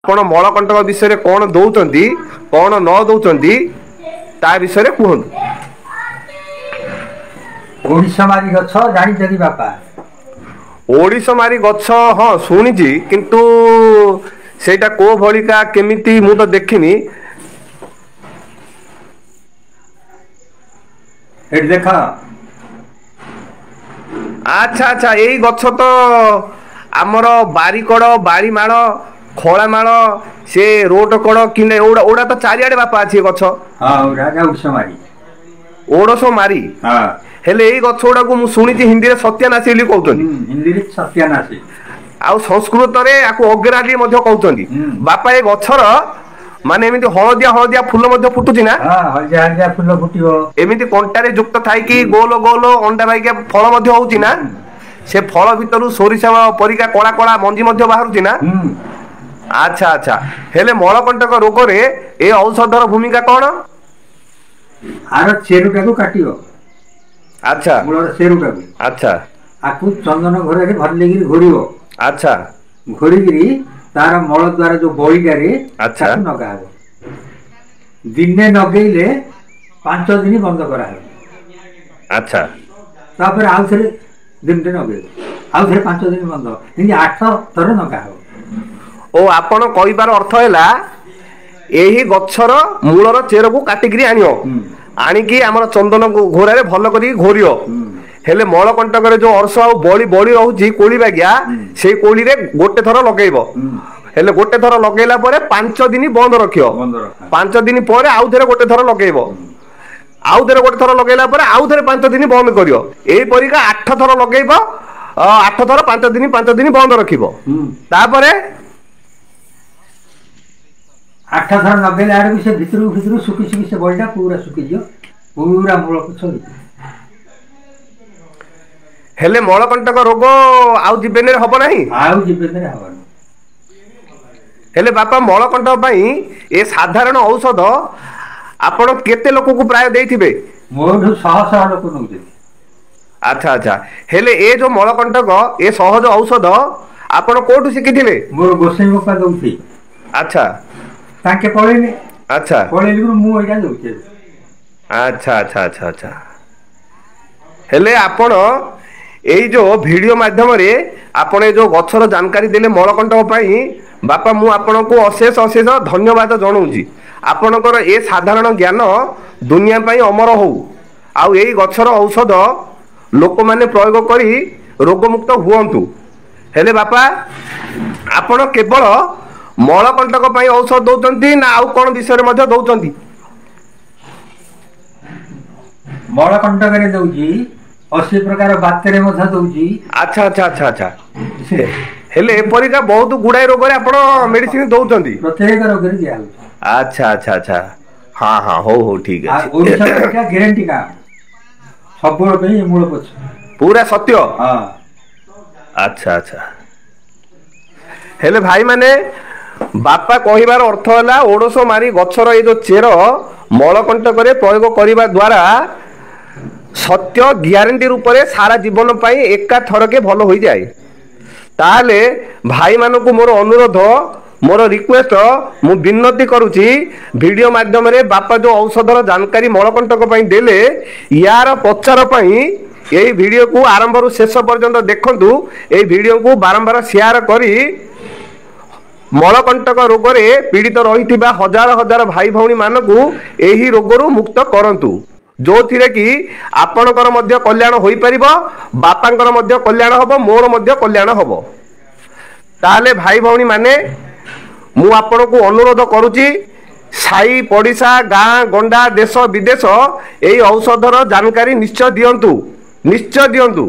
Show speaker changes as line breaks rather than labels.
ଆପଣ ମଳକଣ୍ଟକ ବିଷୟରେ କଣ ଦଉଛନ୍ତି କଣ ନ ଦଉଛନ୍ତି ତା ବିଷୟରେ କୁହନ୍ତୁ।
ଓଡିଶାମାରୀ ଗଛ ଜାଣିଛନ୍ତି ବାପା?
ଓଡିଶାମାରୀ ଗଛ ହଁ ଶୁଣିଛି, କିନ୍ତୁ ସେଇଟା କୋଉ ଭଳିକା କେମିତି ମୁଁ ତ ଦେଖିନି।
ଏଠି ଦେଖ।
ଆଚ୍ଛା ଆଚ୍ଛା, ଏଇ ଗଛ ତ ଆମର ବାରିକଡ ବାରିମାଳ ଖଳାମାଳ ସେ ରୋଡ କଡ କିନେ ଓଡା ତ ଚାରିଆଡେ ବାପା ଅଛି ଏ ଗଛ।
ହଁ ରାଜା ଓଡିଶାମାରୀ।
ଓଡଶମାରୀ।
ହଁ
ହେଲେ ଏଇ ଗଛ ଗୁଡାକୁ ମୁଁ ଶୁଣିଛି ହିନ୍ଦୀରେ ସତ୍ୟାନାଶୀ ବୋଲି କହୁଛନ୍ତି।
ହିନ୍ଦୀରେ ସତ୍ୟାନାଶୀ।
ଆଉ ସଂସ୍କୃତରେ ଆକୁ ଅଗ୍ରାଦୀ ମଧ୍ୟ କହୁଛନ୍ତି। ବାପା ଏ ଗଛର ମାନେ ଏମିତି ହଳଦିଆ ହଳଦିଆ ଫୁଲ ମଧ୍ୟ ଫୁଟୁଛି ନା?
ହଁ ହଳଦିଆ ହଳଦିଆ ଫୁଲ ଫୁଟିବ।
ଏମିତି କଣ୍ଟାରେ ଯୁକ୍ତ ଥାଇକି ଗୋଲ ଗୋଲ ଅଣ୍ଡା ବାଇକା ଫଳ ମଧ୍ୟ ହଉଛି ନା? ସେ ଫଳ ଭିତରୁ ସୋରିଷ ପରିକା କଳା କଳା ମଞ୍ଜି ମଧ୍ୟ ବାହାରୁଛି ନା? ଆଚ୍ଛା ଆଚ୍ଛା, ହେଲେ ମଳକଣ୍ଟକ ରୋଗରେ ଏ ଔଷଧର ଭୂମିକା କଣ?
ଆର ଚେରୁଟାକୁ କାଟିବ।
ଆଚ୍ଛା
ମୂଳର ଚେରୁଟାକୁ
ଆଚ୍ଛା
ଆକୁ ଚନ୍ଦନ ଘୋରରେ ଭରିଦେଇକିରି ଘୋରିବ।
ଆଚ୍ଛା
ଘୋରିକିରି ତାର ମଳ ଦ୍ଵାର ଯୋଉ ବଳିଟାରେ
ଆଚ୍ଛା
ତାକୁ ନଗା ହବ। ଦିନେ ନଗେଇଲେ 5 ଦିନ ବନ୍ଦ କରାହବ।
ଆଚ୍ଛା,
ତାପରେ ଆଉ ଥରେ ଦିନଟେ ନଗେଇବ, ଆଉ ଥରେ 5 ଦିନ ବନ୍ଦ, ଏମିତି 8 ଥର ନଗା ହବ।
ଓ ଆପଣ କହିବାର ଅର୍ଥ ହେଲା ଏହି ଗଛର ମୂଳର ଚେରକୁ କାଟିକିରି ଆଣିବ, ଆଣିକି ଆମର ଚନ୍ଦନ ଘୋରାରେ ଭଲ କରିକି ଘୋରିବ। ହେଲେ ମଳକଣ୍ଟକରେ ଯୋଉ ଅର୍ଷ ଆଉ ବଳି ବଳି ରହୁଛି କୋଳି ବାଗିଆ, ସେଇ କୋଳିରେ ଗୋଟେ ଥର ଲଗେଇବ। ହେଲେ ଗୋଟେ ଥର ଲଗେଇଲା ପରେ 5 ଦିନ ବନ୍ଦ ରଖିବ। 5 ଦିନ ପରେ ଆଉ ଥରେ ଗୋଟେ ଥର ଲଗେଇବ। ଆଉ ଥରେ ଗୋଟେ ଥର ଲଗେଇଲା ପରେ ଆଉ ଥରେ 5 ଦିନ ବନ୍ଦ କରିବ। ଏଇପରିକା 8 ଥର ଲଗେଇବ। 8 ଥର 5 ଦିନ ବନ୍ଦ ରଖିବ। ତାପରେ
8 ଥର ଲଗେଇଲା ଆଡକୁ ସେ ଭିତରକୁ ଶୁଖି ଶୁଖି ସେ ବଳିଟା ପୁରା ଶୁଖିଯିବ, ପୁରା ମୂଳ ପଛ ହେଇଯିବ।
ହେଲେ ମଳକଣ୍ଟକ ରୋଗ ଆଉ ଜୀବନରେ ହବ ନାହିଁ?
ଆଉ ଜୀବନରେ ହବନି।
ହେଲେ ବାପା ମଳକଣ୍ଟକ ପାଇଁ ଏ ସାଧାରଣ ଔଷଧ ଆପଣ କେତେ ଲୋକଙ୍କୁ ପ୍ରାୟ ଦେଇଥିବେ?
ମୋଠୁ ଶହ ଶହ ଲୋକ ନଉଛନ୍ତି।
ଆଚ୍ଛା ଆଚ୍ଛା, ହେଲେ ଏ ଯୋଉ ମଳକଣ୍ଟକ ଏ ସହଜ ଔଷଧ ଆପଣ କୋଉଠୁ ଶିଖିଥିଲେ?
ମୋର ଗୋସାଇଁ ବାପା ଦଉଥିଲେ।
ଆଚ୍ଛା
ତାଙ୍କେ ପଳେଇଲେ,
ଆଚ୍ଛା
ପଳେଇଲେ ମୁଁ ଏଇଟା ଦଉଛି।
ଆଚ୍ଛା ଆଚ୍ଛା ଆଚ୍ଛା ଆଚ୍ଛା, ହେଲେ ଆପଣ ଏଇ ଯୋଉ ଭିଡିଓ ମାଧ୍ୟମରେ ଆପଣ ଏ ଯୋଉ ଗଛର ଜାନକାରୀ ଦେଲେ ମଳକଣ୍ଟକ ପାଇଁ, ବାପା ମୁଁ ଆପଣଙ୍କୁ ଅଶେଷ ଅଶେଷ ଧନ୍ୟବାଦ ଜଣାଉଛି। ଆପଣଙ୍କର ଏ ସାଧାରଣ ଜ୍ଞାନ ଦୁନିଆ ପାଇଁ ଅମର ହଉ। ଆଉ ଏଇ ଗଛର ଔଷଧ ଲୋକମାନେ ପ୍ରୟୋଗ କରି ରୋଗମୁକ୍ତ ହୁଅନ୍ତୁ। ହେଲେ ବାପା ଆପଣ କେବଳ ମଳକଣ୍ଟକ ପାଇଁ ଔଷଧ ଦଉଛନ୍ତି ନା ଆଉ କଣ ବିଷୟରେ ମଧ୍ୟ ଦଉଛନ୍ତି?
ମଳକଣ୍ଟକରେ ଦଉଛି, 80 ପ୍ରକାର ବାତରେ ମଧ୍ୟ ଦଉଛି।
ଆଚ୍ଛା ଆଚ୍ଛା ଆଚ୍ଛା ଆଚ୍ଛା, ହେଲେ ଏପରିକା ବହୁତ ଗୁଡାଏ ରୋଗରେ ଆପଣ ମେଡିସିନ ଦଉଛନ୍ତି।
ପ୍ରତ୍ୟେକ ରୋଗରେ ଦିଆହଉଛି।
ଆଚ୍ଛା ଆଚ୍ଛା ଆଚ୍ଛା, ହଁ ହଁ, ହଉ ହଉ ଠିକ
ଆଉ
ଅଛି।
ଓଡିଶାର ଏଇଟା ଗ୍ୟାରେଣ୍ଟି କାମ, ସବୁବେଳେ ପାଇଁ ମୂଳ ପୋଛ।
ପୁରା ସତ୍ୟ।
ହଁ
ଆଚ୍ଛା ଆଚ୍ଛା, ହେଲେ ଭାଇ ମାନେ ବାପା କହିବାର ଅର୍ଥ ହେଲା ଓଡୋସମାରି ଗଛର ଏଇ ଯୋଉ ଚେର ମଳକଣ୍ଟକରେ ପ୍ରୟୋଗ କରିବା ଦ୍ଵାରା ସତ୍ୟ ଗ୍ୟାରେଣ୍ଟି ରୂପରେ ସାରା ଜୀବନ ପାଇଁ ଏକା ଥରକେ ଭଲ ହୋଇଯାଏ। ତାହେଲେ ଭାଇମାନଙ୍କୁ ମୋର ଅନୁରୋଧ, ମୋର ରିକ୍ୱେଷ୍ଟ, ମୁଁ ବିନତି କରୁଛି, ଭିଡିଓ ମାଧ୍ୟମରେ ବାପା ଯୋଉ ଔଷଧର ଜାନକାରୀ ମଳକଣ୍ଟକ ପାଇଁ ଦେଲେ, ୟାର ପ୍ରଚାର ପାଇଁ ଏଇ ଭିଡିଓକୁ ଆରମ୍ଭରୁ ଶେଷ ପର୍ଯ୍ୟନ୍ତ ଦେଖନ୍ତୁ। ଏଇ ଭିଡିଓକୁ ବାରମ୍ବାର ସେୟାର କରି ମଳକଣ୍ଟକ ରୋଗରେ ପୀଡ଼ିତ ରହିଥିବା ହଜାର ହଜାର ଭାଇ ଭଉଣୀ ମାନଙ୍କୁ ଏହି ରୋଗରୁ ମୁକ୍ତ କରନ୍ତୁ। ଯୋଉଥିରେ କି ଆପଣଙ୍କର ମଧ୍ୟ କଲ୍ୟାଣ ହୋଇପାରିବ, ବାପାଙ୍କର ମଧ୍ୟ କଲ୍ୟାଣ ହବ, ମୋର ମଧ୍ୟ କଲ୍ୟାଣ ହବ। ତାହେଲେ ଭାଇ ଭଉଣୀ ମାନେ ମୁଁ ଆପଣଙ୍କୁ ଅନୁରୋଧ କରୁଛି, ସାଇ ପଡିଶା ଗାଁ ଗଣ୍ଡା ଦେଶ ବିଦେଶ ଏଇ ଔଷଧର ଜାନକାରୀ ନିଶ୍ଚୟ ଦିଅନ୍ତୁ, ନିଶ୍ଚୟ ଦିଅନ୍ତୁ।